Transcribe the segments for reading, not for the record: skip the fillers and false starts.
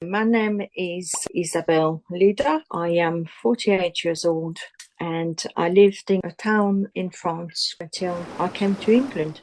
My name is Isabel Lida. I am 48 years old and I lived in a town in France until I came to England.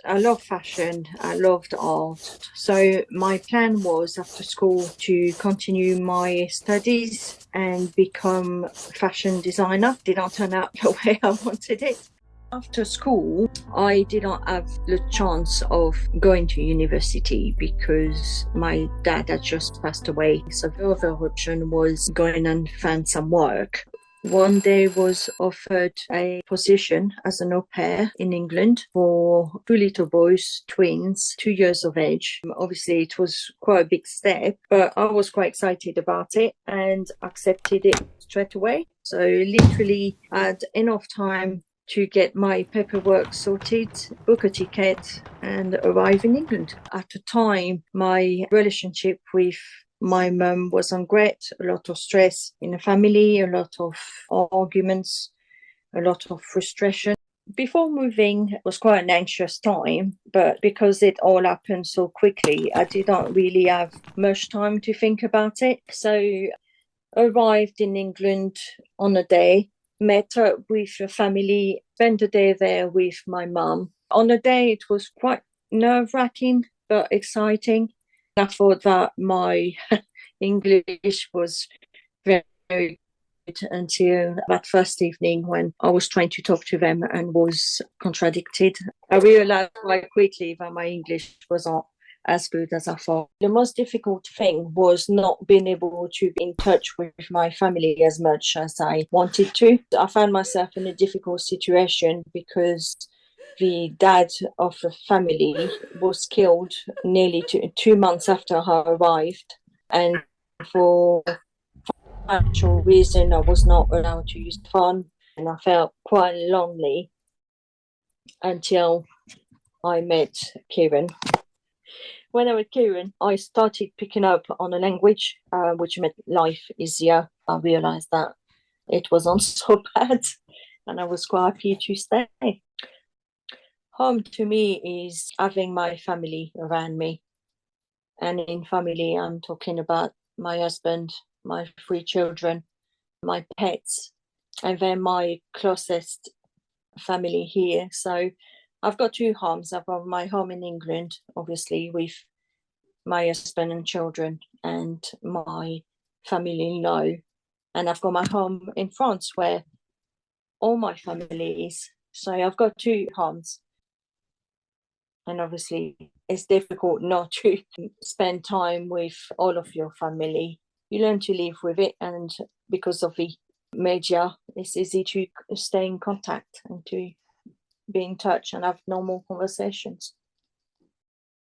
I love fashion, I loved art. So my plan was after school to continue my studies and become a fashion designer. Did not turn out the way I wanted it. After school, I did not have the chance of going to university because my dad had just passed away. So the other option was going and find some work. One day was offered a position as an au pair in England for two little boys, twins, 2 years of age. Obviously, it was quite a big step, but I was quite excited about it and accepted it straight away. So literally I had enough time to get my paperwork sorted, book a ticket, and arrive in England. At the time, my relationship with my mum wasn't great, a lot of stress in the family, a lot of arguments, a lot of frustration. Before moving, it was quite an anxious time, but because it all happened so quickly, I didn't really have much time to think about it. So arrived in England on a day, met up with a family, spent a day there with my mum. On a day, it was quite nerve-wracking, but exciting. I thought that my English was very good until that first evening when I was trying to talk to them and was contradicted. I realized quite quickly that my English wasn't as good as I thought. The most difficult thing was not being able to be in touch with my family as much as I wanted to. I found myself in a difficult situation because the dad of the family was killed nearly 2 months after I arrived. And for financial reason, I was not allowed to use the phone and I felt quite lonely until I met Kieran. When I was Kieran, I started picking up on a language, which made life easier. I realized that it wasn't so bad and I was quite happy to stay. Home to me is having my family around me. And in family, I'm talking about my husband, my 3 children, my pets, and then my closest family here. So I've got two homes. I've got my home in England, obviously, with my husband and children and my family in law. And I've got my home in France where all my family is. So I've got two homes. And obviously, it's difficult not to spend time with all of your family. You learn to live with it, and because of the media, it's easy to stay in contact and to be in touch and have normal conversations.